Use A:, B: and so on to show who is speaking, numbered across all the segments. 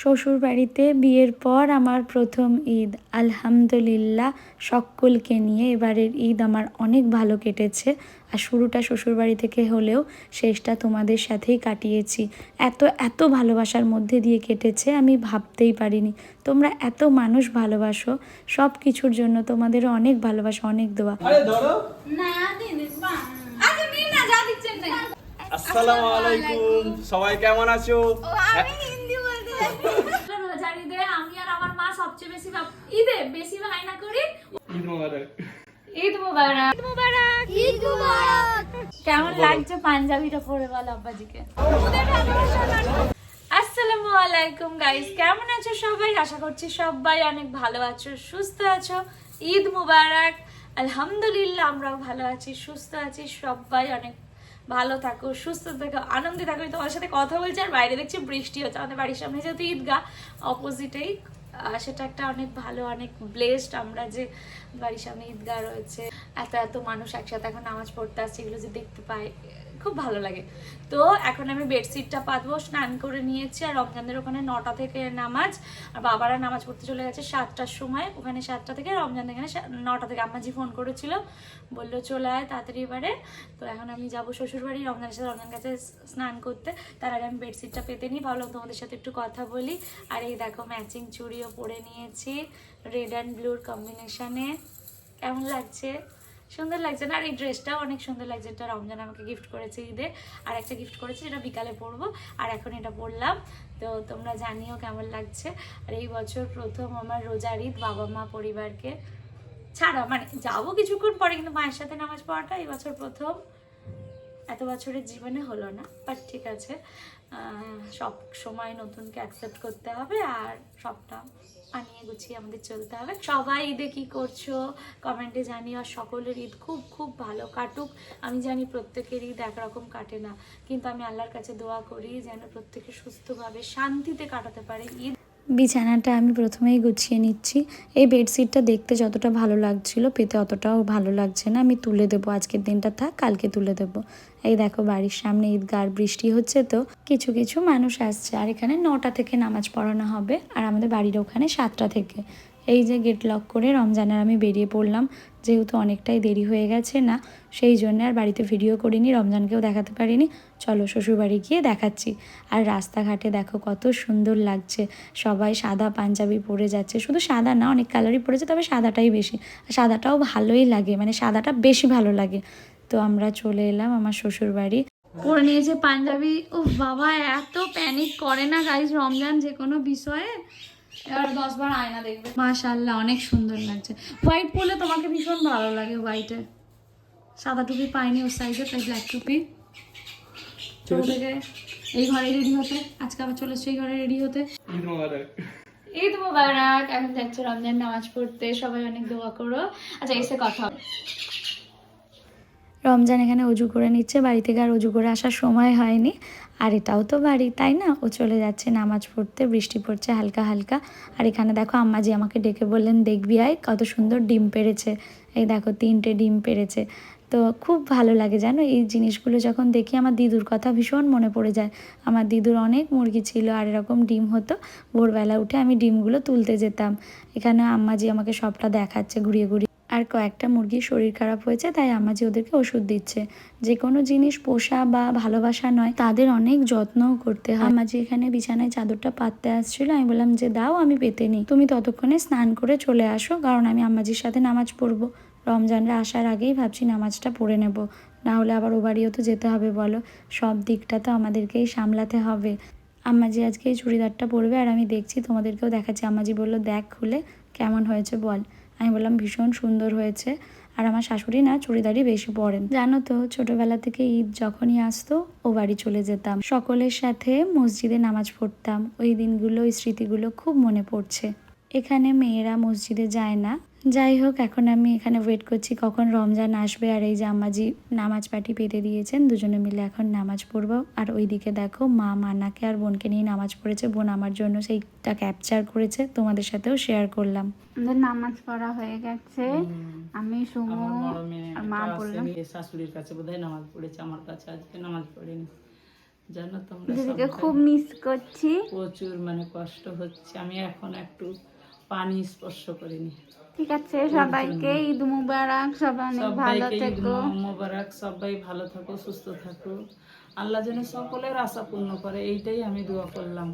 A: শ্বশুর বাড়িতে বিয়ের পর আমার প্রথম ঈদ। আলহামদুলিল্লাহ, সকলকে নিয়ে এবারের ঈদ আমার অনেক ভালো কেটেছে। আর শুরুটা শ্বশুর বাড়ি থেকে হলেও শেষটা তোমাদের সাথেই কাটিয়েছি। এত এত ভালোবাসার মধ্যে দিয়ে কেটেছে, আমি ভাবতেই পারিনি। তোমরা এত মানুষ ভালোবাসো, সব কিছুর জন্য তোমাদেরও অনেক ভালোবাসা, অনেক দোয়া।
B: আসসালামু আলাইকুম, সবাই কেমন আছো?
A: আমি আর আমার মা সবচেয়ে বেশি ঈদে বেশি বায়না করি
B: ঈদ মোবারক।
A: ঈদ মোবারক, ঈদ মোবারক, ঈদ মোবারক। কেমন লাগছে পাঞ্জাবিটা পরে বল আব্বাজিকে। আসসালামু আলাইকুম গাইস, কেমন আছো সবাই? আশা করছি সবাই অনেক ভালো আছো, সুস্থ আছো। ঈদ মোবারক। আলহামদুলিল্লাহ, আমরাও ভালো আছি, সুস্থ আছি। সবাই অনেক ভালো থাকো, সুস্থ থাকো, আনন্দে থাকো। তোমার সাথে কথা বলছি আর বাইরে দেখছি বৃষ্টি হচ্ছে। আমাদের বাড়ির সামনে যেহেতু ঈদগাহ, অপোজিটেই, সেটা একটা অনেক ভালো, অনেক ব্লেসড আমরা যে বাড়ির সামনে ঈদগাহ রয়েছে। এত এত মানুষ একসাথে এখন নামাজ পড়তে আসছে, এগুলো যে দেখতে পাই খুব ভালো লাগে। তো এখন আমি বেডশিটটা পাতবো, স্নান করে নিয়েছি। আর রমজানদের ওখানে 9টা থেকে নামাজ, আর বাবারা নামাজ পড়তে চলে গেছে 7টার সময়। ওখানে 7টা থেকে, রমজান এখানে 9টা থেকে। আম্মাজি ফোন করেছিল, বললো চলে আয় তাড়াতাড়ি এবারে। তো এখন আমি যাবো শ্বশুরবাড়ি রমজানের সাথে, রমজান কাছে স্নান করতে। তার আগে আমি বেডশিটটা পেতে নিই, ভাবলাম তোমাদের সাথে একটু কথা বলি। আর এই দেখো ম্যাচিং চুড়িও পরে নিয়েছি, রেড অ্যান্ড ব্লুর কম্বিনেশনে। কেমন লাগছে? সুন্দর লাগছে না? আর এই ড্রেসটাও অনেক সুন্দর লাগছে, এটা রমজান আমাকে গিফট করেছে ঈদে। আর একটা গিফট করেছে, যেটা বিকালে পরবো। আর এখন এটা পরলাম। তো তোমরা জানিও কেমন লাগছে। আর এই বছর প্রথম আমার রোজার ঈদ বাবা মা পরিবারকে ছাড়া, মানে যাবো কিছুক্ষণ পরে, কিন্তু মায়ের সাথে নামাজ পড়াটা এই বছর প্রথম। এত বছরের জীবনে হলো না, বাট ঠিক আছে। সব সময় নতুনকে অ্যাকসেপ্ট করতে হবে, আর সবটা আনিয়ে গুছিয়ে আমাদের চলতে হবে। সবাই ঈদে কি করছো কমেন্টে জানিও। আর সকলের ঈদ খুব খুব ভালো কাটুক। আমি জানি প্রত্যেকের ঈদ একরকম কাটে না, কিন্তু আমি আল্লাহর কাছে দোয়া করি যেন প্রত্যেকে সুস্থভাবে শান্তিতে কাটাতে পারে ঈদ। বিছানাটা আমি প্রথমেই গুছিয়ে নিচ্ছি। এই বেডশিটটা দেখতে যতটা ভালো লাগছিল, পেতে অতটাও ভালো লাগছে না। আমি তুলে দেবো, আজকের দিনটা থাক, কালকে তুলে দেবো। এই দেখো বাড়ির সামনে ঈদগাহ, বৃষ্টি হচ্ছে, তো কিছু কিছু মানুষ আসছে। আর এখানে 9টা থেকে নামাজ পড়ানো হবে, আর আমাদের বাড়ির ওখানে 7টা থেকে। এই যে গেট লক করে রমজানের আমি বেরিয়ে পড়লাম, যেহেতু অনেকটাই দেরি হয়ে গেছে না, সেই জন্য আর বাড়িতে ভিডিও করিনি, রমজানকেও দেখাতে পারিনি। চলো শ্বশুরবাড়ি গিয়ে দেখাচ্ছি। আর রাস্তাঘাটে দেখো কত সুন্দর লাগছে, সবাই সাদা পাঞ্জাবি পরে যাচ্ছে। শুধু সাদা না, অনেক কালারই পরেছে, তবে সাদাটাই বেশি। আর সাদাটাও ভালোই লাগে, মানে সাদাটা বেশি ভালো লাগে। তো আমরা চলে এলাম আমার শ্বশুরবাড়ি। পরে নিয়েছে পাঞ্জাবি। ও বাবা, এত প্যানিক করে না গাইজ রমজান যে কোনো বিষয়ে। এবার 10 বার আয়না দেখবে। মাশাআল্লাহ, অনেক সুন্দর লাগছে। হোয়াইট পরলে তোমাকে ভীষণ ভালো লাগে হোয়াইটে। সাদা টুপি পাইনি ওর সাইজে, তাই ব্ল্যাক টুপি। চলে থেকে এই ঘরে রেডি হতে, আজকে আবার চলে এসছে এই ঘরে রেডি হতে।
B: ঈদ মোবারক।
A: ঈদ মোবারক। এখন যাচ্ছে রমজান নামাজ পড়তে, সবাই অনেক দোয়া করো। আচ্ছা, এসে কথা হবে। রমজান এখানে অজু করে নিচ্ছে, বাড়ি থেকে আর অজু করে আসার সময় হয়নি। আর এটাও তো বাড়ি, তাই না? ও চলে যাচ্ছে নামাজ পড়তে, বৃষ্টি পড়ছে হালকা হালকা। আর এখানে দেখো আম্মাজি আমাকে ডেকে বললেন দেখবি আয়, কত সুন্দর ডিম পেড়েছে। এই দেখো 3টে ডিম পেড়েছে। তো খুব ভালো লাগে জানো এই জিনিসগুলো যখন দেখি। আমার দিদুর কথা ভীষণ মনে পড়ে যায়। আমার দিদুর অনেক মুরগি ছিল, আর এরকম ডিম হতো। ভোরবেলা উঠে আমি ডিমগুলো তুলতে যেতাম। এখানে আম্মাজি আমাকে সবটা দেখাচ্ছে ঘুরিয়ে ঘুরিয়ে। আর কয়েকটা মুরগির শরীর খারাপ হয়েছে, তাই আম্মাজি ওদেরকে ওষুধ দিচ্ছে। যে কোনো জিনিস পোষা বা ভালোবাসা নয়, তাদের অনেক যত্নও করতে হয়। আম্মাজি এখানে বিছানায় চাদরটা পাততে আসছিল, আমি বললাম যে দাও, আমি পেতে নিই, তুমি ততক্ষণে স্নান করে চলে আসো, কারণ আমি আম্মাজির সাথে নামাজ পড়বো। রমজানরা আসার আগেই ভাবছি নামাজটা পড়ে নেব, না হলে আবার ও বাড়িও তো যেতে হবে বলো। সব দিকটা তো আমাদেরকেই সামলাতে হবে। আম্মাজি আজকে এই চুড়িদারটা পরবে, আর আমি দেখছি তোমাদেরকেও দেখাচ্ছি। আম্মাজি বললো দেখ খুলে কেমন হয়েছে বল। আমি বললাম ভীষণ সুন্দর হয়েছে। আর আমার শাশুড়ি না চুড়িদারই বেশি পরেন, জানো তো। ছোটবেলা থেকে ঈদ যখনই আসতো ও বাড়ি চলে যেতাম, সকলের সাথে মসজিদে নামাজ পড়তাম। ওই দিনগুলো, ওই স্মৃতিগুলো খুব মনে পড়ছে। এখানে মেয়েরা মসজিদে যায় না। যাই হোক, এখন আমি এখানে ওয়েট করছি কখন রমজান আসবে। আর এই যে আম্মাজি নামাজ পাটি পেতে দিয়েছেন, দুজনে মিলে এখন নামাজ পড়বো। আর ওইদিকে দেখো মা মানাকে আর বোনকে নিয়ে নামাজ পড়েছে। বোন আমার জন্য সেইটা ক্যাপচার করেছে, তোমাদের সাথেও শেয়ার করলাম।
C: আমাদের নামাজ পড়া হয়ে গেছে। আমি সুমু আর মা বললাম
D: শাশুড়ির কাছে বোধহয় নামাজ পড়েছে, আমার কাছে আজকে নামাজ পড়েনি। যেন তোমরা
C: দিদিকে
D: সবাই
C: খুব মিস করছি।
D: প্রচুর মানে কষ্ট হচ্ছে, আমি এখন একটু পানি স্পর্শ করিনি।
C: ঠিক আছে, সবাইকে ঈদ মুবারক, সবাই অনেক ভালো
D: সবাইকে ঈদ
C: থেকো।
D: মোবারক, সবাই ভালো থাকো, সুস্থ থাকো, আল্লাহ যেন সকলের আশা পূর্ণ করে, এইটাই আমি দোয়া করলাম।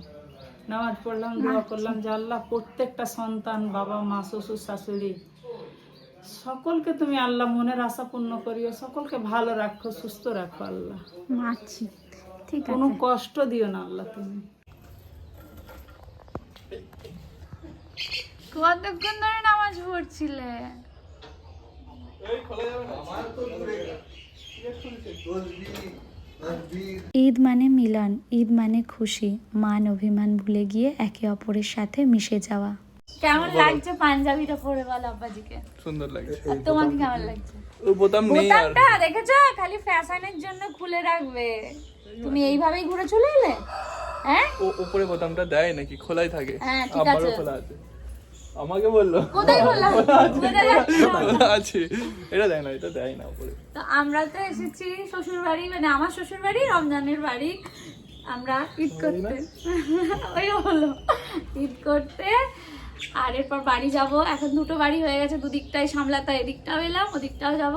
D: নামাজ পড়লাম, দোয়া করলাম যে আল্লাহ প্রত্যেকটা সন্তান, বাবা মা, শ্বশুর শাশুড়ি সকলকে তুমি আল্লাহ মনের আশা পূর্ণ করিও, সকলকে ভালো রাখো, সুস্থ রাখো আল্লাহ,
C: মাছি ঠিক
D: কোনো
C: আছে।
D: কষ্ট দিও না আল্লাহ তুমি।
C: কতক্ষণ ধরে নামাজ পড়ছিলে? ঈদ মানে মিলন, ঈদ মানে খুশি, মান অভিমান ভুলে গিয়ে একে অপরের সাথে মিশে যাওয়া। কেমন লাগছে পাঞ্জাবিটা পরে বল আব্বাজিকে?
B: সুন্দর লাগছে।
C: আর তোমাকে কেমন লাগছে?
B: ওই বোতাম নেই আর।
C: বোতামটা দেখেছো, খালি ফ্যাশনের জন্য খুলে রাখবে। তুমি এইভাবেই ঘুরে চলে এলে? হ্যাঁ,
B: ও উপরে বোতামটা দেয় নাকি খোলাই থাকে?
C: হ্যাঁ, ঠিক
B: আমারও
C: আছে।
B: খোলা আছে। আমাকে বললো
C: কোথায় বললাম? কোথায় যাচ্ছো?
B: খোলা আছে। এটা দেয় না, এটা দেয় না উপরে।
C: তো আমরা তো এসেছি শ্বশুর বাড়ি, মানে আমার শ্বশুর বাড়ি, রমজানের বাড়ি। আমরা ঈদ করতে, ওই হলো ঈদ করতে। আর এরপর বাড়ি যাব। এখন দুটো বাড়ি হয়ে গেছে, দুদিকটাই সামলাতে, এদিকটাও এলাম, ওদিকটাও যাব।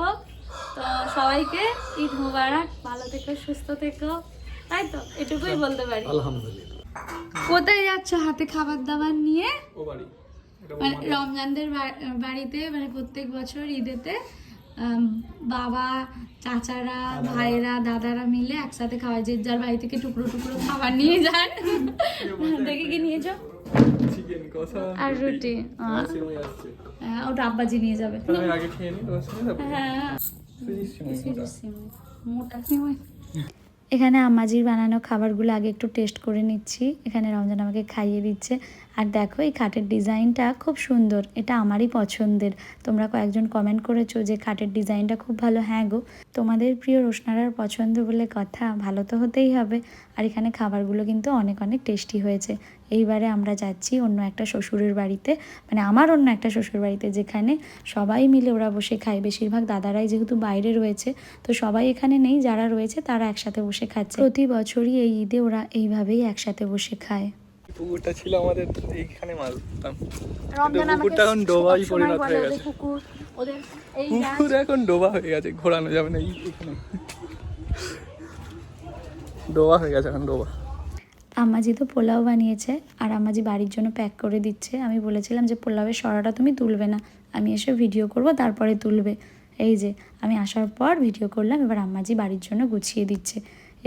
C: তো সবাইকে ঈদ মুবারক, ভালো থেকো, সুস্থ থেকো, তাই তো এটুকুই বলতে পারি।
B: আলহামদুলিল্লাহ।
C: কোথায় যাচ্ছ হাতে খাবার দাবার নিয়ে?
B: ও বাড়ি। এটা
C: মানে রমজানদের বাড়িতে, মানে প্রত্যেক বছর ঈদেতে বাবা, চাচারা, ভাইরা, দাদারা মিলে একসাথে খাওয়া, যে যার বাড়ি থেকে টুকরো টুকরো খাবার নিয়ে যান। দেখে কি নিয়েছো?
B: চিকেন কষা
C: আর রুটি।
B: সিমই আসছে।
C: ওটা আব্বাজি নিয়ে যাবে।
B: আমি আগে খেয়ে নিই, তোমার সঙ্গে যাবো।
C: হ্যাঁ,
B: সিমই।
C: মোটা সিমই। এখানে আম্মাজির বানানো খাবারগুলো আগে একটু টেস্ট করে নিচ্ছি। এখানে রমজান আমাকে খাইয়ে দিচ্ছে। আর দেখো এই খাটের ডিজাইনটা খুব সুন্দর, এটা আমারই পছন্দের। তোমরা কয়েকজন কমেন্ট করেছো যে খাটের ডিজাইনটা খুব ভালো। হ্যাঁ গো, তোমাদের প্রিয় রোশনারার পছন্দ বলে কথা, ভালো তো হতেই হবে। আর এখানে খাবারগুলো কিন্তু অনেক অনেক টেস্টি হয়েছে। এইবারে আমরা যাচ্ছি অন্য একটা শ্বশুরের বাড়িতে, মানে আমার অন্য একটা শ্বশুর বাড়িতে, যেখানে সবাই মিলে ওরা বসে খায়। বেশিরভাগ দাদারাই যেহেতু বাইরে রয়েছে, তো সবাই এখানে নেই, যারা রয়েছে তারা একসাথে বসে খাচ্ছে। প্রতি বছরই এই ঈদে ওরা এইভাবেই একসাথে বসে খায়।
B: পুকুরটা ছিল আমাদের, এইখানে মাছ ধরতাম।
C: রমজান আমাকে
B: পুকুরটা এখন ডোবায়
C: সবসময়
B: পরিণত
C: বলে
B: হয়ে
C: ওদের
B: গেছে।
C: পুকুর, ওদের এই গাছ।
B: পুকুর এখন ডোবা হয়ে গেছে, ঘোরানো যাবে না। এইখানে ডোবা হয়ে গেছে, এখন ডোবা।
C: আম্মাজি তো পোলাও বানিয়েছে, আর আম্মাজি বাড়ির জন্য প্যাক করে দিচ্ছে। আমি বলেছিলাম যে পোলাওয়ের সরাটা তুমি তুলবে না, আমি এসে ভিডিও করব, তারপরে তুলবে। এই যে আমি আসার পর ভিডিও করলাম, এবার আম্মাজি বাড়ির জন্য গুছিয়ে দিচ্ছে।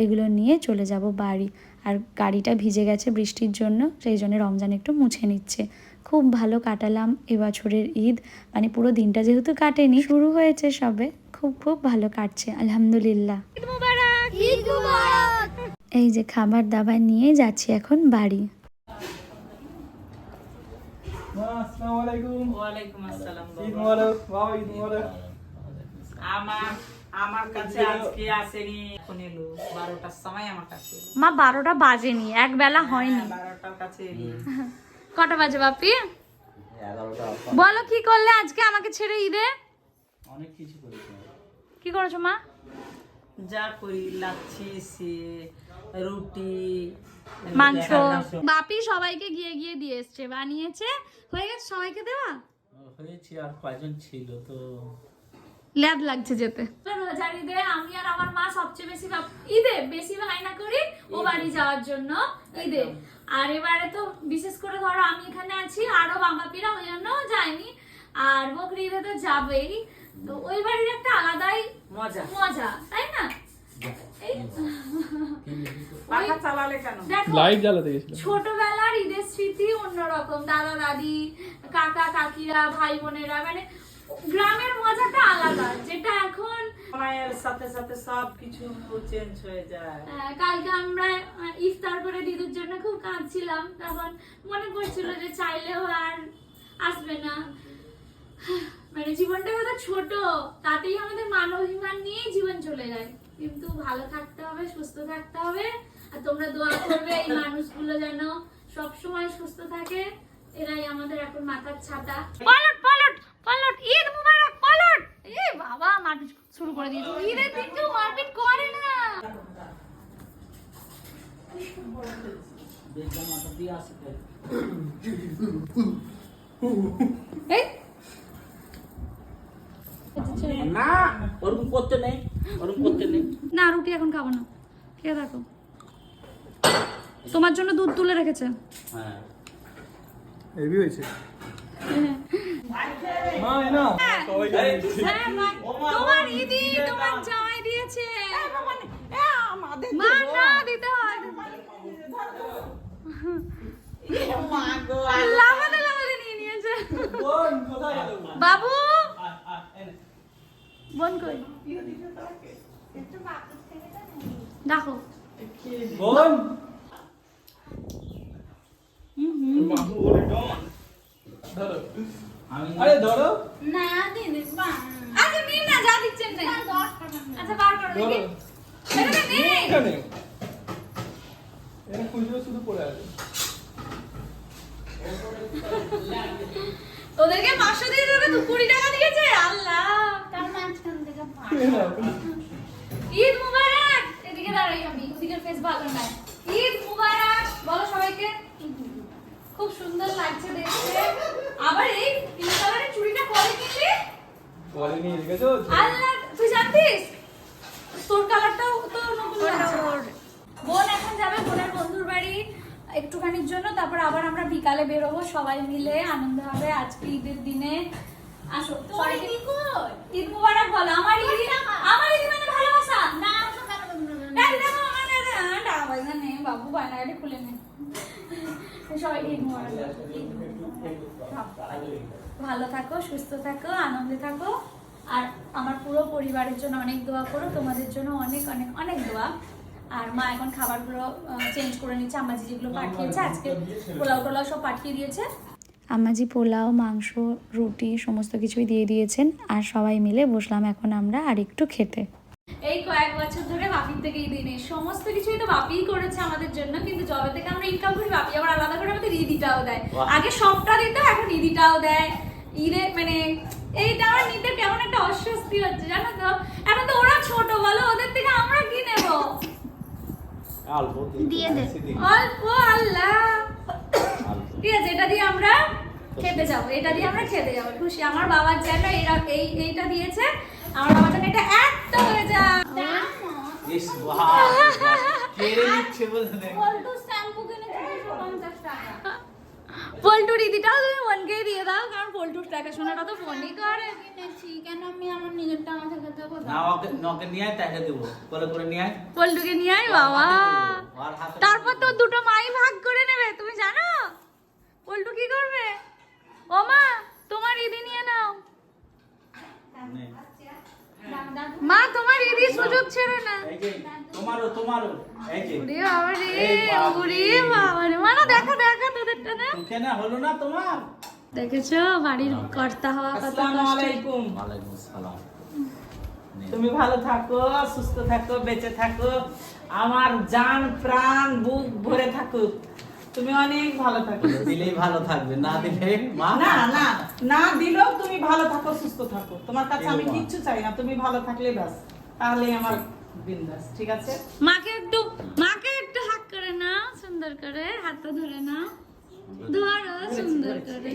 C: এগুলো নিয়ে চলে যাব বাড়ি। আর গাড়িটা ভিজে গেছে বৃষ্টির জন্য, সেই জন্য রমজান একটু মুছে নিচ্ছে। খুব ভালো কাটালাম এবছরের ঈদ, মানে পুরো দিনটা যেহেতু কাটেনি, শুরু হয়েছে সবে, খুব খুব ভালো কাটছে আলহামদুলিল্লাহ। এই যে খাবার দাবার নিয়ে যাচ্ছি এখন বাড়ি।
B: আসসালামু আলাইকুম।
D: ওয়ালাইকুম আসসালাম
B: ঈদ
D: বাবা।
B: মুবারক বাবা, ঈদ মুবারক।
D: আমার কাছে আজকে আসেনি, এখন এলো 12টার সময় আমার কাছে এলো।
C: মা 12টা বাজেনি, এক বেলা হয়নি।
D: 12টার কাছে এলো।
C: কটা বাজে বাপি? বলো কি করলে আজকে আমাকে ছেড়ে ঈদে?
D: অনেক কিছু করেছি।
C: কি করেছো মা?
D: যা করি, লাচ্ছি, রুটি,
C: মাংস। বাপি সবাইকে গিয়ে গিয়ে দিয়ে এসছে, বানিয়েছে, হয়ে গেছে সবাইকে দেওয়া।
D: হয়েছে। আর কয়জন ছিল তো
C: ল্যাদ লাগছে যেতে। রোজার ঈদে আমি আর আমার মা সবচেয়ে বেশি ঈদে বেশি বায়না করি ও বাড়ি যাওয়ার জন্য ঈদে। আর এবারে তো বিশেষ করে ধরো আমি এখানে আছি, আরো বাবাপিরা ওই জন্য যায়নি। আর বকরি ঈদে তো যাবেই, তো ওই বাড়ির একটা আলাদাই
D: মজা।
C: মজা, তাই না? এই
D: পাখা চালালে কেন?
C: দেখো,
B: লাইট জ্বালাতে গেছিলাম।
C: ছোটবেলার ঈদের স্মৃতি অন্যরকম। দাদা দাদি, কাকা কাকিরা, ভাই বোনেরা, মানে গ্রামের মজাটা আলাদা, যেটা এখন
D: সময়ের সাথে সাথে সব কিছু চেঞ্জ হয়ে যায়।
C: কালকে আমরা ইফতার করে দিদুর জন্য খুব কাঁদছিলাম, তখন মনে পড়ছিল যে চাইলেও আর আসবে না। মানে জীবনটা কত ছোট, তাতেই আমাদের মান অভিমান নিয়েই জীবন চলে যায়। কিন্তু ভালো থাকতে হবে, সুস্থ থাকতে হবে। আর তোমরা দোয়া করবে এই মানুষগুলো যেন সব সময় সুস্থ থাকে, এরাই আমাদের এখন মাথার ছাতা। পলট পলট পলট, ঈদ মুবারক, পলট। এই বাবা, মারপিট শুরু করে দিয়েছে। ঈদের দিন কেউ মারপিট করে না।
A: এই
E: না ওরকম করতে নেই, ওরকম করতে নেই।
A: না রুটি এখন খাবো না, খেয়ে দেখো। তোমার জন্য দুধ তুলে রেখেছে।
E: হ্যাঁ
B: হেভি হয়েছে। মা এই নাও সবাই
A: হ্যাঁ, মা, তোমার ইদি তোমার জামাই দিয়েছে। মা না দিতে হয়। লাফাতে লাফাতে নিয়ে নিয়েছে।
B: বোন কোথায় গেল?
A: বাবু বোন কই? দেখো
B: বোন মামু বলে ডন ধরো। আরে ধরো
A: আচ্ছা নিন না, যা দিচ্ছেন না। আচ্ছা বার করো
B: ধরো।
A: দেখি। এটা নেই।
B: এখানে এখানে খুঁজলে শুধু পড়ে আছে।
A: ওদেরকে 500 দিয়ে দেবে, তো 20 টাকা দিয়েছে। আল্লাহ,
B: এই নাও।
A: ঈদ মুবারক। এদিকে দাঁড়াই আমি, ওদিকের ফেস ভালো নাই। ঈদ মুবারক বলো সবাইকে। খুব সুন্দর লাগছে দেখতে। আবার এই পিঙ্ক কালারের চুড়িটা পরে কিনলি?
B: পরে নিয়ে গেছো?
A: আল্লাহ, তুই জানতিস তোর কালারটাও তো নতুন লাগছে। বোন এখন যাবে বোনের বন্ধুর বাড়ি একটুখানির জন্য, তারপর আবার আমরা বিকালে বেরোবো সবাই মিলে, আনন্দ হবে আজকে ঈদের দিনে। আসো সবাইকে ঈদ মুবারক বলো। আমার ঈদ, আমার ঈদ মানে ভালোবাসা না। দেখো আমার টাকা পয়সা নেই বাবু, বায়নাগাড়ি খুলে নে। সবাইকে ঈদ মুবারক। ভালো থাকো, সুস্থ থাকো, আনন্দে থাকো। আর আমার পুরো পরিবারের জন্য অনেক দোয়া করো, তোমাদের জন্য অনেক অনেক অনেক দোয়া। আর মা এখন খাবারগুলো চেঞ্জ করে নিচ্ছে, আম্মাজি যেগুলো পাঠিয়েছে আজকে পোলাও টোলাও সব পাঠিয়ে দিয়েছে।
C: আম্মাজি পোলাও, মাংস, রুটি সমস্ত কিছুই দিয়ে দিয়েছেন। আর সবাই মিলে বসলাম এখন আমরা আর একটু খেতে।
A: এই কয়েক বছর ধরে বাপির থেকে এই দিনে সমস্ত কিছুই তো বাপিই করেছে আমাদের জন্য, কিন্তু যবে থেকে আমরা ইনকাম করি বাপি আবার আলাদা করে আমাদের ঈদিটাও দেয়। আগে সবটা দিত, এখন ঈদিটাও দেয়। ঈদে মানে এইটা আমার নিতে কেমন একটা অস্বস্তি হচ্ছে জানো তো। এখন তো ওরা ছোট, বলো ওদের থেকে আমরা কি নেবো?
C: দিয়ে দে।
A: অল্প আল্লাহ। ঠিক আছে, এটা দিয়ে আমরা খেতে যাবো, এটা দিয়ে আমরা খেতে যাবো। খুশি আমার বাবার যেন এইটা দিয়েছে, আমার বাবার যেন এটা একটা হয়ে যায়।
E: ইস বাহ, কেড়ে নিচ্ছে বলে দেখ।
A: পল্টু শ্যাম্পু কিনেছে 250 টাকা। পল্টুর ইদিটাও তুমি বোনকেই দিয়ে দাও, কারণ পল্টুর টাকা শোনাটা তো ফোনই করে। কিনেছি কেন আমি আমার নিজের টাকা থেকে দেবো?
E: না ওকে নকে নিয়ে আয়, তাকে দেবো করে করে নিয়ে আয়।
A: পল্টুকে নিয়ে আয় বাবা,
E: আর হাতে
A: তারপর তো দুটো মাই ভাগ করে নেবে। তুমি জানো পল্টু কি করবে? ও মা, তোমার ইদি নিয়ে নাও।
E: নে।
A: মা তোমার ইদি সুযোগ ছেড়ে না।
E: এই যে তোমারও তোমারও এই যে
A: ওরে বাবা রে,
E: এই বাবা
A: ওরে
E: রে।
A: বাবা রে। মানে দেখা দেখা তোদেরটা না।
E: তোকে না হলো না তোমার।
A: দেখেছো বাড়ির কর্তা হওয়া কত
D: আসসালামু
A: কষ্ট।
D: আলাইকুম।
E: ওয়ালাইকুম আসসালাম।
D: তুমি ভালো থাকো, সুস্থ থাকো, বেঁচে থাকো, আমার জান প্রাণ বুক ভরে থাকুক। তুমি অনেক ভালো থাকো।
E: দিলেই ভালো থাকবে, না দিলে মা
D: না না না দিলেও তুমি ভালো থাকো, সুস্থ থাকো। তোমার কাছে আমি কিচ্ছু চাই না, তুমি ভালো থাকলে ব্যাস, তাহলেই আমার বিন্দাস। ঠিক আছে?
A: মাকে একটু হাত করে নাও, সুন্দর করে হাতটা ধরে নাও, ধরো সুন্দর করে।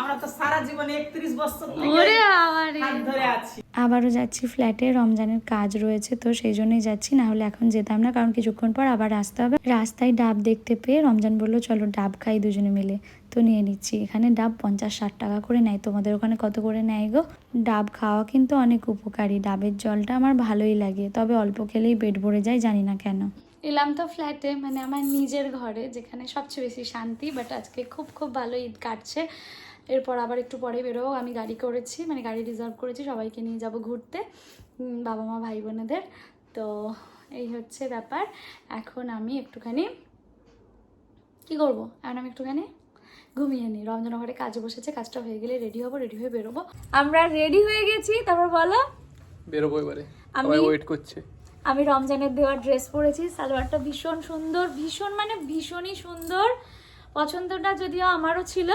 D: আমরা তো সারা জীবনে 31 বছর
A: ওরে
D: থেকে
A: বাবা রে।
D: হাত ধরে আছি।
C: আবারও যাচ্ছি ফ্ল্যাটে, রমজানের কাজ রয়েছে তো সেই জন্যই যাচ্ছি, না হলে এখন যেতাম না, কারণ কিছুক্ষণ পর আবার আসতে হবে। রাস্তায় ডাব দেখতে পেয়ে রমজান বললো চলো ডাব খাই দুজনে মিলে, তো নিয়ে নিচ্ছি। এখানে ডাব 50-60 টাকা করে নেয়, তোমাদের ওখানে কত করে নেয় গো? ডাব খাওয়া কিন্তু অনেক উপকারী, ডাবের জলটা আমার ভালোই লাগে, তবে অল্প খেলেই পেট ভরে যায়, জানি না কেন।
A: এলাম তো ফ্ল্যাটে, মানে আমার নিজের ঘরে, যেখানে সবচেয়ে বেশি শান্তি। বাট আজকে খুব খুব ভালো ঈদ কাটছে। এরপর আবার একটু পরে বেরোবো। আমি গাড়ি করেছি, মানে গাড়ি রিজার্ভ করেছি, সবাইকে নিয়ে যাব ঘুরতে, বাবা মা ভাই বোনেদের। তো এই হচ্ছে ব্যাপার। এখন আমি একটুখানি কি করবো, এখন আমি একটুখানি ঘুমিয়ে নিই। রমজান ঘরে কাজে বসেছে, কাজটা হয়ে গেলে রেডি হবো, রেডি হয়ে বেরোবো। আমরা রেডি হয়ে গেছি, তারপর বলো।
B: বেরোবো এবারে,
A: আমি-
B: সবাই ওয়েট করছে।
A: আমি রমজানের দেওয়া ড্রেস পরেছি, সালোয়ারটা ভীষণ সুন্দর, ভীষণ মানে ভীষণই সুন্দর। পছন্দটা যদিও আমারও ছিল।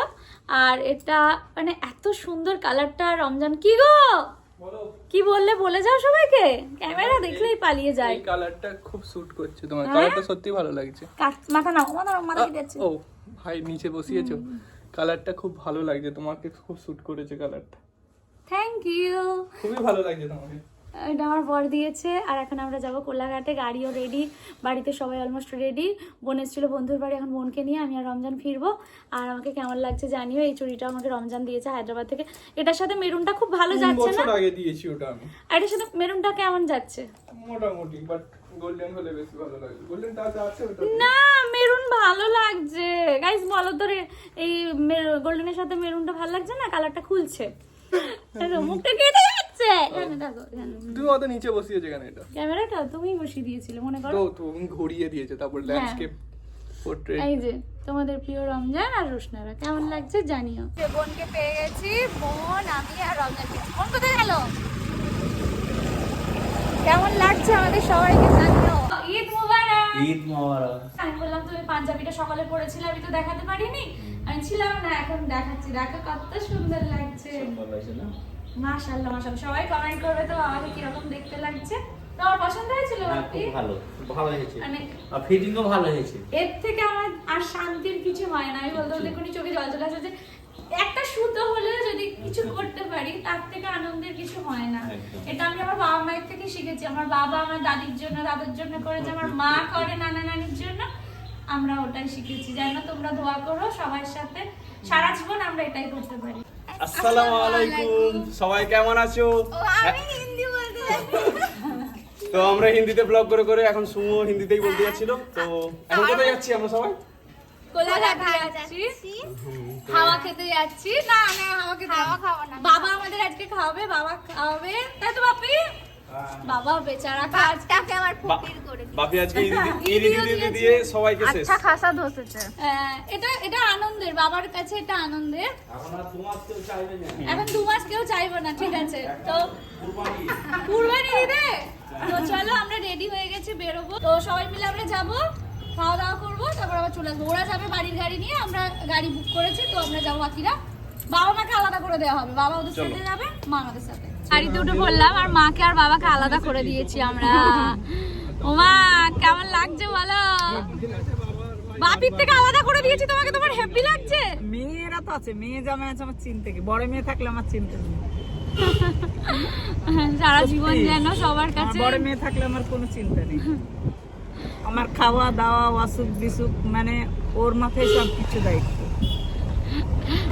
A: আর এটা মানে এত সুন্দর কালারটা। রমজান কি গো,
B: বলো
A: কি বললে বলে যাও সবাইকে, ক্যামেরা দেখলেই পালিয়ে যায়।
B: এই কালারটা খুব স্যুট করছে তোমার, কালারটা সত্যি ভালো লাগছে।
A: মাথা নাও, মাথা কি দিচ্ছে?
B: ও ভাই নিচে বসিয়েছো, কালারটা খুব ভালো লাগছে তোমাকে, খুব স্যুট করেছে কালারটা,
A: থ্যাংক ইউ।
B: খুবই ভালো লাগছে তোমাকে।
A: এটা আমার বর দিয়েছে। আর এখন আমরা যাব কোলাঘাটে, গাড়িও রেডি, বাড়িতে সবাই অলমোস্ট রেডি। বোন এসেছিল বন্ধুর বাড়ি, এখন বোনকে নিয়ে আমি আর রমজান ফিরবো। আর আমাকে কেমন লাগছে জানিও। এই চুড়িটা আমাকে রমজান দিয়েছে হায়দ্রাবাদ থেকে। এটার সাথে মেরুনটা খুব ভালো যাচ্ছে না?
B: বছর আগে দিয়েছি ওটা আমি।
A: আর এটার সাথে মেরুনটা কেমন যাচ্ছে?
B: মোটামুটি, বাট গোল্ডেন হলে বেশি ভালো লাগে। গোল্ডেন টাচ আছে ওটা।
A: না মেরুন ভালো লাগছে। গাইস বলো তো রে, এই গোল্ডেনের সাথে মেরুনটা ভালো লাগছে না? কালারটা খুলছে। দেখো মুখটা কেটে যাচ্ছে। এখানে দেখো, এখানে
B: তুমি অত নিচে বসিয়েছো কেন? এটা
A: ক্যামেরাটা তুমি বসিয়ে দিয়েছিলে মনে করো।
B: তো তুমি ঘুরিয়ে দিয়েছো, তারপর ল্যান্ডস্কেপ পোর্ট্রেট।
A: এই যে তোমাদের প্রিয় রমজান আর রোশনারা, কেমন লাগছে জানিও। বোনকে পেয়ে গেছি, বোন আমি আর রমজান পেয়েছি। বোন কোথায় গেল? কেমন লাগছে আমাদের সবাইকে জানিও। ঈদ মোবারক।
E: ঈদ মোবারক।
A: আমি বললাম তুমি পাঞ্জাবিটা সকালে পরেছিলে, আমি তো দেখাতে পারিনি, আমি ছিলাম না, এখন দেখাচ্ছি। দেখো কত সুন্দর লাগছে।
E: ভালো লাগছে না?
A: মাশাআল্লাহ মাশাআল্লাহ। সবাই কমেন্ট করবে তো আমাকে কিরকম দেখতে লাগছে। তোমার পছন্দ হয়েছিল?
E: হ্যাঁ,
A: বাপি?
E: খুব ভালো, ভালো হয়েছে।
A: মানে
E: আর ফিটিংও ভালো হয়েছে।
A: এর থেকে আমার আর শান্তির কিছু হয় না। আমি বলতে বলতে এখনই চোখে জল চলে আসে যে একটা সুতো হলেও যদি কিছু করতে পারি, তার থেকে আনন্দের কিছু হয় না।
E: একদম।
A: এটা আমি আমার বাবা মায়ের থেকে শিখেছি। আমার বাবা আমার দাদির জন্য, দাদার জন্য করেছে, আমার মা করে নানা নানির জন্য, আমরা ওটাই শিখেছি। জানি না, তোমরা দোয়া করো সবার সাথে, সারা জীবন আমরা এটাই করতে পারি।
F: আসসালামু আলাইকুম, সবাই কেমন আছো?
A: আমি হিন্দি বলতে
F: তো আমরা হিন্দিতে ব্লগ করে করে এখন সুমো হিন্দিতেই বলতে যাচ্ছিল। তো এখন কোথায় যাচ্ছি আমরা সবাই?
A: কোলাঘাটে যাচ্ছি, হাওয়া খেতে যাচ্ছি। না না, হাওয়া খেতে খাবো না। বাবা আমাদের আজকে খাওয়াবে, বাবা খাওয়াবে, তাই তো বাপি? বাবা বেচারা কাজটাকে আমার ফকির করে দিয়েছে।
F: বাপি আজকে ঈদ দিয়ে সবাইকে শেষ।
A: খাসা ধসেছে। এটা আনন্দের, বাবার কাছে এটা আনন্দের।
E: এখন আর তোমার কেউ চাইবে না।
A: এখন 2 মাস কেউ চাইবো না, ঠিক আছে? তো কুরবানি ঈদে তো চলো আমরা রেডি হয়ে গেছি, বেরোবো। তো সবাই মিলে আমরা যাবো, খাওয়া দাওয়া করবো, তারপর আবার চলে আসবো। ওরা যাবে বাড়ির গাড়ি নিয়ে, আমরা গাড়ি বুক করেছি, তো আমরা যাবো বাকিরা। বাবা মাকে আলাদা করে দেওয়া হবে, বাবা ওদের সাথে যাবে, মা আমাদের সাথে। গাড়িতে উঠে পড়লাম, আর মাকে আর বাবাকে আলাদা করে দিয়েছি আমরা। ওমা কেমন লাগছে বলো? বাপির থেকে আলাদা করে দিয়েছি তোমাকে, তোমার হ্যাপি লাগছে?
D: মেয়েরা তো আছে, মেয়ে জামাই আছে, আমার চিন্তা কি? বড় মেয়ে থাকলে আমার চিন্তা নেই।
A: সারা জীবন যেন সবার কাছে।
D: বড় মেয়ে থাকলে আমার কোনো চিন্তা নেই। আমার খাওয়া দাওয়া, অসুখ বিসুখ, মানে ওর মাথায় সব কিছু দায়িত্ব।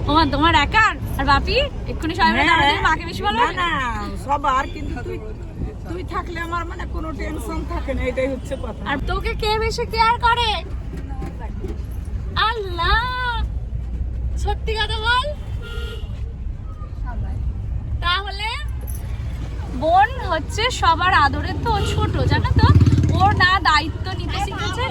A: ওমা তোমার একার? আর বাপি এক্ষুনি সবাই মিলে দাঁড়াতে মাকে বেশি ভালো
D: না না, সবার, কিন্তু তুই থাকলে আমার মানে কোনো টেনশন থাকে না, এটাই হচ্ছে কথা।
A: আর তোকে কে বেশি কেয়ার করে? আল্লাহ, সত্যি কথা বল। তাহলে বোন হচ্ছে সবার আদরের, তো ও ছোট জানো তো, ওর না দায়িত্ব নিতে শিখেছে।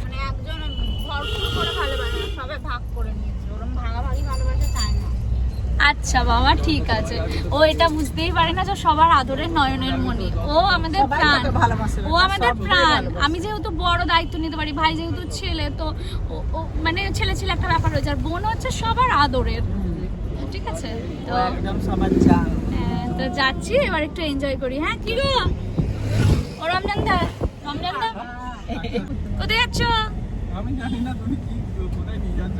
G: মানে একজন ভরপুর করে ভালোবাসে, সবাই ভাগ করে নিয়েছে, ওরকম ভাগাভাগি ভালোবাসা চায় না।
A: আচ্ছা বাবা ঠিক আছে, ও এটা বুঝতেই পারে না যে সবার আদরের নয়নের মণি। ও আমাদের প্রাণ, ও আমাদের প্রাণ। আমি যেহেতু বড় দায়িত্ব নিতে পারি, ভাই যেহেতু ছেলে, তো ও মানে ছেলে ছেলে একটা ব্যাপার রয়েছে। আর বোন হচ্ছে সবার আদরের, ঠিক আছে? তো
D: একদম সবার চান।
A: হ্যাঁ, তো যাচ্ছি, এবার একটু এনজয় করি। হ্যাঁ কি গো ও রমজান দা, রমজান দা কোথায় যাচ্ছ?
B: আমি জানি না তুমি কি কোথায় নিয়ে যাচ্ছ,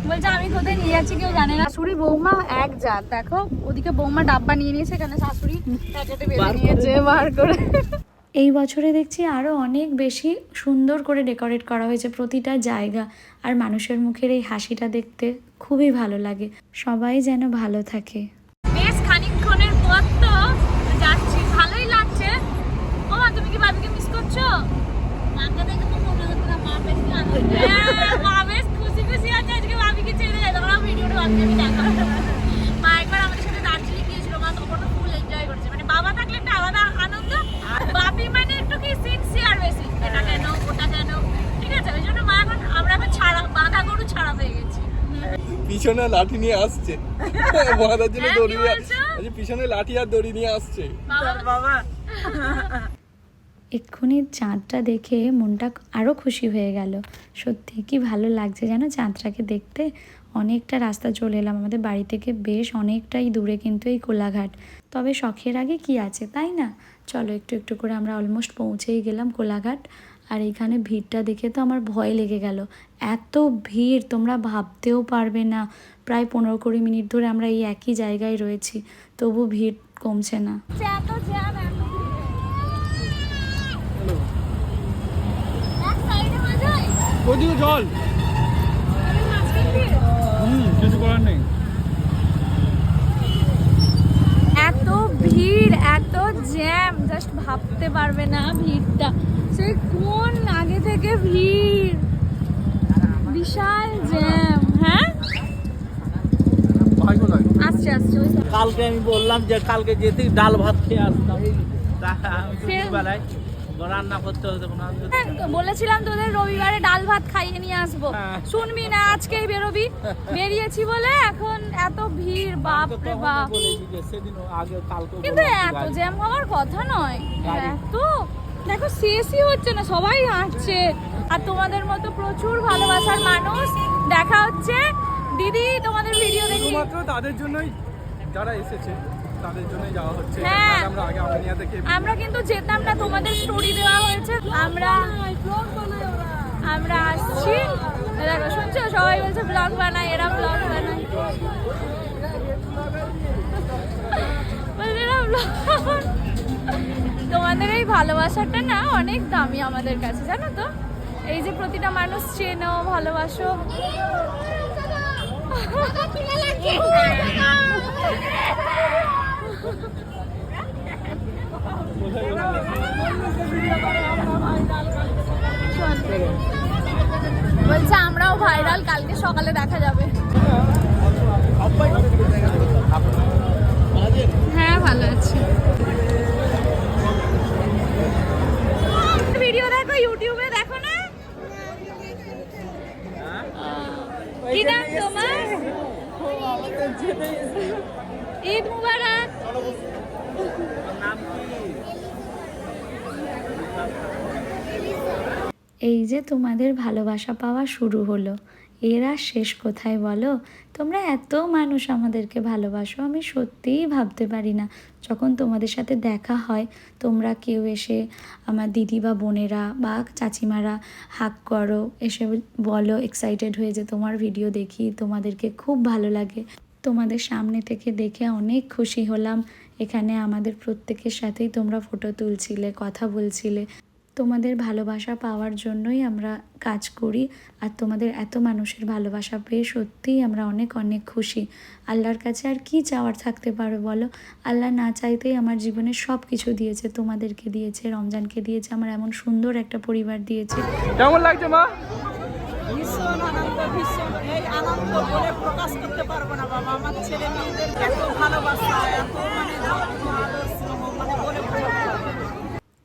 A: বলছে আমি কোথায় নিয়ে যাচ্ছি কেউ জানে না। শাশুড়ি বৌমা এক জাত। দেখো ওদিকে বৌমা ডাব্বা নিয়ে নিয়েছে, এখানে শাশুড়ি প্যাকেটে বেঁধে নিয়েছে বার করে।
C: এই বছরে দেখছি আরও অনেক বেশি সুন্দর করে ডেকোরেট করা হয়েছে প্রতিটা জায়গা। আর মানুষের মুখের এই হাসিটা দেখতে খুবই ভালো লাগে। সবাই যেন ভালো থাকে।
A: বেশ খানিকক্ষণের পর তো যাচ্ছি, ভালোই লাগছে। ও মা তুমি কি ভাবিকে মিস করছো?
G: মাকে দেখে তো মনে হচ্ছে না মা বেশি আনন্দ।
A: হ্যাঁ, মা বেশ খুশি খুশি আছে আজকে ভাবিকে ছেড়ে যায়। তোমরা ভিডিওটা বাকি দেখো। মা একবার আমাদের সাথে দার্জিলিং গিয়েছিল, মা তখন ফুল এনজয় করেছে। মানে বাবা থাকলে একটা আলাদা আনন্দ, বাপি মানে একটু কি সিনসিয়ার বেশি, এটা কেন ওটা কেন, ঠিক আছে? ওই জন্য মা আমরা এখন ছাড়া, বাঁধা গরু ছাড়া পেয়ে গেছি।
B: পিছনে লাঠি নিয়ে আসছে বাঁধার জন্য
A: হ্যাঁ,
B: দড়ি
A: কি
B: নিয়ে
A: বলছো?
B: পিছনে লাঠি আর দড়ি নিয়ে আসছে।
A: বাবা
D: বাবা
C: এক্ষুনি চাঁদটা দেখে মনটা আরও খুশি হয়ে গেল। সত্যি কি ভালো লাগছে যেন চাঁদটাকে দেখতে। অনেকটা রাস্তা চলে এলাম, আমাদের বাড়ি থেকে বেশ অনেকটাই দূরে কিন্তু এই কোলাঘাট। তবে শখের আগে কি আছে, তাই না? চলো একটু একটু করে আমরা অলমোস্ট পৌঁছেই গেলাম কোলাঘাট। আর এইখানে ভিড়টা দেখে তো আমার ভয় লেগে গেল। এত ভিড় তোমরা ভাবতেও পারবে না। প্রায় 15-20 মিনিট ধরে আমরা এই একই জায়গায় রয়েছি, তবু ভিড় কমছে না।
G: এত জ্যাম, এত এক সাইডে হয়ে যায়
B: ওদিকে জল,
G: মাঝখান দিয়ে।
B: কিছু করার নেই।
A: এত ভিড়, এত জ্যাম, জাস্ট ভাবতে পারবে না ভিড়টা। সে কোন আগে থেকে ভিড়, বিশাল জ্যাম। হ্যাঁ
B: ভাই কোথায়?
A: আসছে আসছে ওই তো।
E: কালকে আমি বললাম যে কালকে যেতে ডাল ভাত খেয়ে আসতাম,
A: সে-
E: বেলায় রান্না করতে হতো না।
A: হ্যাঁ, বলেছিলাম তোদের রবিবারে ডাল ভাত খাইয়ে নিয়ে আসবো, শুনবি না, আজকেই বেরোবি। বেরিয়েছি বলে এখন এত ভিড়, বাপ রে বাপ।
E: সেদিন আগে কালকে
A: কিন্তু এত জ্যাম হওয়ার কথা নয়, এত দেখো শেষই হচ্ছে না, সবাই হাঁটছে। আর তোমাদের মতো প্রচুর ভালোবাসার মানুষ দেখা হচ্ছে। দিদি তোমাদের ভিডিও দেখি।
B: শুধুমাত্র তাদের জন্যই, যারা এসেছে তাদের জন্যই যাওয়া হচ্ছে।
A: হ্যাঁ।
B: নাহলে আমরা আগে আমিনিয়া থেকে
A: আমরা কিন্তু যেতাম না, তোমাদের স্টোরি দেওয়া হয়েছে, আমরা আসছি। দেখো শুনছো, সবাই বলছে ব্লগ বানাই, এরা ব্লগ বানায়, বলছে এরা vlog। তোমাদের এই ভালোবাসাটা না অনেক দামি আমাদের কাছে, জানো তো? এই যে প্রতিটা মানুষ চেনো, ভালোবাসো। বলছে আমরাও ভাইরাল, কালকে সকালে দেখা যাবে। হ্যাঁ ভালো আছে। ভিডিও দেখো, ইউটিউবে দেখো না? কি নাম তোমার? ঈদ মুবারক।
C: এই যে তোমাদের ভালোবাসা পাওয়া শুরু হলো, এর আর শেষ কোথায় বলো? তোমরা এত মানুষ আমাদেরকে ভালোবাসো, আমি সত্যিই ভাবতে পারি না। যখন তোমাদের সাথে দেখা হয়, তোমরা কেউ এসে আমার দিদি বা বোনেরা বা চাচিমারা হাক করো, এসে বলো এক্সাইটেড হয়ে যে তোমার ভিডিও দেখি, তোমাদেরকে খুব ভালো লাগে। তোমাদের সামনে থেকে দেখে অনেক খুশি হলাম। এখানে আমাদের প্রত্যেকের সাথেই তোমরা ফটো তুলছিলে, কথা বলছিলে। তোমাদের ভালোবাসা পাওয়ার জন্যই আমরা কাজ করি। আর তোমাদের এত মানুষের ভালোবাসা পেয়ে সত্যিই আমরা অনেক অনেক খুশি। আল্লাহর কাছে আর কি চাওয়ার থাকতে পারে বলো? আল্লাহ না চাইতেই আমার জীবনে সব কিছু দিয়েছে, তোমাদেরকে দিয়েছে, রমজানকে দিয়েছে, আমার এমন সুন্দর একটা পরিবার দিয়েছে।
B: কেমন লাগছে মা?
D: ভীষণ আনন্দ, ভীষণ। এই আনন্দ বলে প্রকাশ করতে পারবো না বাবা। আমার ছেলে মেয়েদের এত ভালোবাসা, এত মানে যত্ন, আদর, স্নেহ, মানে বলে বোঝাতে পারবো না।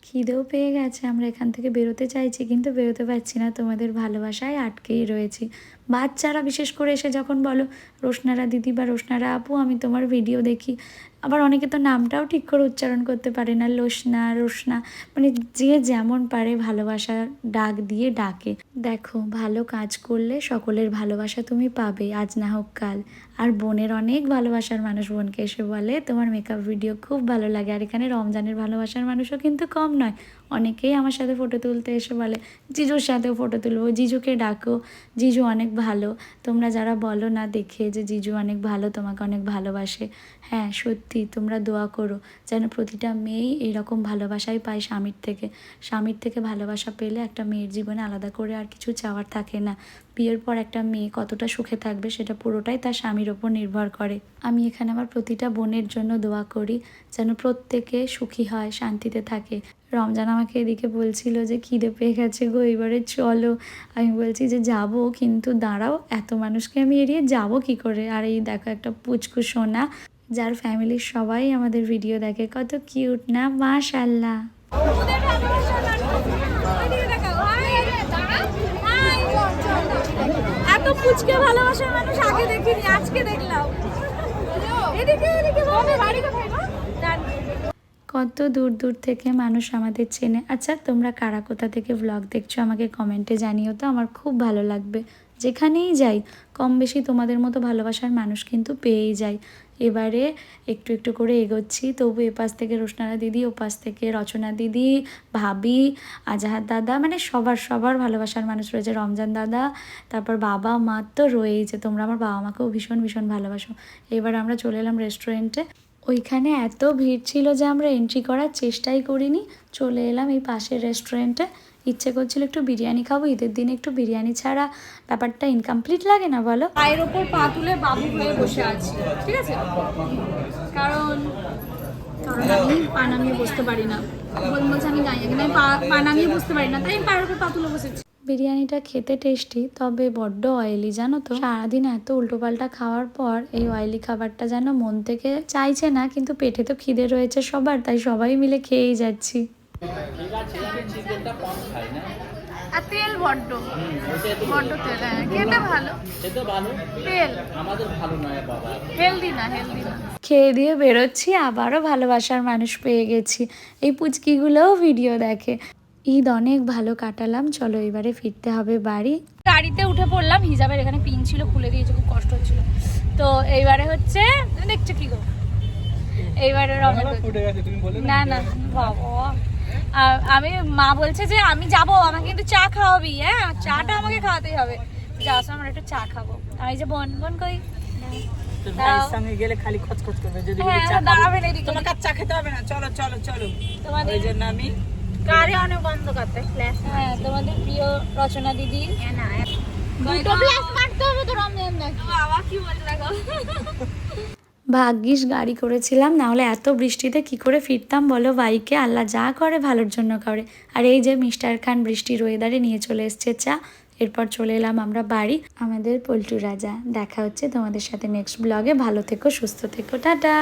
C: খিদেও পেয়ে গেছে, আমরা এখান থেকে বেরোতে চাইছি কিন্তু বেরোতে পারছি না, তোমাদের ভালোবাসায় আটকেই রয়েছি। বাচ্চারা বিশেষ করে এসে যখন বলো রোশনারা দিদি বা রোশনারা আপু আমি তোমার ভিডিও দেখি, আবার অনেকে তো নামটাও ঠিক করে উচ্চারণ করতে পারে না, লোসনা রোশনা, মানে যে যেমন পারে ভালোবাসা ডাক দিয়ে ডাকে। দেখো ভালো কাজ করলে সকলের ভালোবাসা তুমি পাবে, আজ না হোক কাল। আর বোনের অনেক ভালোবাসার মানুষ বোনকে এসে বলে তোমার মেকআপ ভিডিও খুব ভালো লাগে। আর এখানে রমজানের ভালোবাসার মানুষও কিন্তু কম নয়, অনেকেই আমার সাথে ফটো তুলতে এসে বলে জিজুর সাথেও ফটো তুলবো, জিজুকে ডাকো, জিজু অনেক ভালো। তোমরা যারা বলো না দেখে যে জিজু অনেক ভালো, তোমাকে অনেক ভালোবাসে, হ্যাঁ সত্যি তোমরা দোয়া করো যেন প্রতিটা মেয়েই এরকম ভালোবাসাই পায় স্বামীর থেকে। স্বামীর থেকে ভালোবাসা পেলে একটা মেয়ের জীবনে আলাদা করে আর কিছু চাওয়ার থাকে না। বিয়ের পর একটা মেয়ে কতটা সুখে থাকবে সেটা পুরোটাই তার স্বামীর ওপর নির্ভর করে। আমি এখানে আমার প্রতিটা বোনের জন্য দোয়া করি যেন প্রত্যেকে সুখী হয়, শান্তিতে থাকে। রমজান আমাকে এদিকে বলছিল যে খিদে পেয়ে গেছে গো, এবারে চলো। আমি বলছি যে যাব, কিন্তু দাঁড়াও, এত মানুষকে আমি এড়িয়ে যাব কি করে? আর এই দেখো একটা পুচকু সোনা, যার ফ্যামিলির সবাই আমাদের ভিডিও দেখে, কত কিউট না, মাশাআল্লাহ।
A: ওদের ভালোবাসার মানুষ, ওইদিকে দেখাও, হাই, দাঁড়া, হাই। এত পুচকে ভালোবাসার মানুষ আগে দেখিনি, আজকে দেখলাম। এদিকে এদিকে বাবা, বাড়ি কোথায় গো?
C: কত দূর দূর থেকে মানুষ আমাদের চেনে। আচ্ছা, তোমরা কারা কোথা থেকে ব্লগ দেখছো আমাকে কমেন্টে জানিও তো, আমার খুব ভালো লাগবে। যেখানেই যাই কম বেশি তোমাদের মতো ভালোবাসার মানুষ কিন্তু পেয়েই যাই। এবারে একটু একটু করে এগোচ্ছি, তবু এপাশ থেকে রোশনারা দিদি, ওপাশ থেকে রচনা দিদি, ভাবি, আজাহার দাদা, মানে সবার ভালোবাসার মানুষ রয়েছে, রমজান দাদা, তারপর বাবা মা তো রয়েইছে। তোমরা আমার বাবা মাকেও ভীষণ ভীষণ ভালোবাসো। এবার আমরা চলে এলাম রেস্টুরেন্টে। ওইখানে এত ভিড় ছিল যে আমরা এন্ট্রি করার চেষ্টাই করিনি, চলে এলাম এই পাশের রেস্টুরেন্টে। ইচ্ছে করছিল একটু বিরিয়ানি খাবো, ঈদের দিনে একটু বিরিয়ানি ছাড়া ব্যাপারটা ইনকমপ্লিট লাগে না বলো?
A: পায়ের ওপর পা তুলে বাবু হয়ে বসে আছি, ঠিক আছে? কারণ আমি পা নামিয়ে বসতে পারি না। বলছে আমি গাই না, পা নামিয়ে বসতে পারি না, তাই আমি পায়ের ওপর পা তুলে বসেছি।
C: বিরিয়ানিটা খেতে টেস্টি, তবে বড্ড অয়েলি জানো তো। সারাদিন এত উল্টোপাল্টা খাওয়ার পর এই অয়েলি খাবারটা যেন মন থেকে চাইছে না, কিন্তু পেটে তো খিদে রয়েছে সবার, তাই সবাই মিলে খেয়েই যাচ্ছি।
G: আর তেল বড্ড তেল, হ্যাঁ খেতে ভালো, তেল
E: আমাদের ভালো নয় বাবা।
G: হেলদি না।
C: খেয়ে দিয়ে বেরোচ্ছি, আবারও ভালোবাসার মানুষ পেয়ে গেছি। এই পুচকিগুলোও ভিডিও দেখে। ঈদ অনেক ভালো কাটালাম, চলো এবারে ফিরতে হবে বাড়ি।
A: গাড়িতে উঠে পড়লাম, হিজাবের এখানে পিন ছিল খুলে দিয়েছে, খুব কষ্ট হচ্ছিল। তো এইবারে হচ্ছে দেখছো কি গো, এইবারে না বাবা, আমি মা বলছে যে আমি যাবো, আমাকে কিন্তু চা খাওয়াবি, হ্যাঁ চাটা আমাকে খাওয়াতেই হবে। যাওয়ার সময় আমরা একটু চা খাবো। আমি যে বোন কই
D: সঙ্গে গেলে খালি খচখচ করবে, যদি
A: দাঁড়াবে না এদিকে,
D: তোমাকে চা খেতে হবে না, চলো
A: তোমাদের
D: ওই জন্য আমি
G: গাড়ি অনেক বন্ধ করতে ফ্ল্যাশ,
A: হ্যাঁ তোমাদের প্রিয় রচনা দিদি।
G: দুটো ফ্ল্যাশ মারতে হবে তো রমজান নাকি।
A: বাবা কি বলছে দেখো,
C: ভাগ্যিস গাড়ি করেছিলাম, নাহলে এত বৃষ্টিতে কি করে ফিরতাম বলো বাইকে। আল্লাহ যা করে ভালোর জন্য করে। আর এই যে মিস্টার খান বৃষ্টির ওয়েদারে নিয়ে চলে এসছে চা। এরপর চলে এলাম আমরা বাড়ি, আমাদের পল্টু রাজা। দেখা হচ্ছে তোমাদের সাথে নেক্সট ব্লগে। ভালো থেকো, সুস্থ থেকো, টাটা।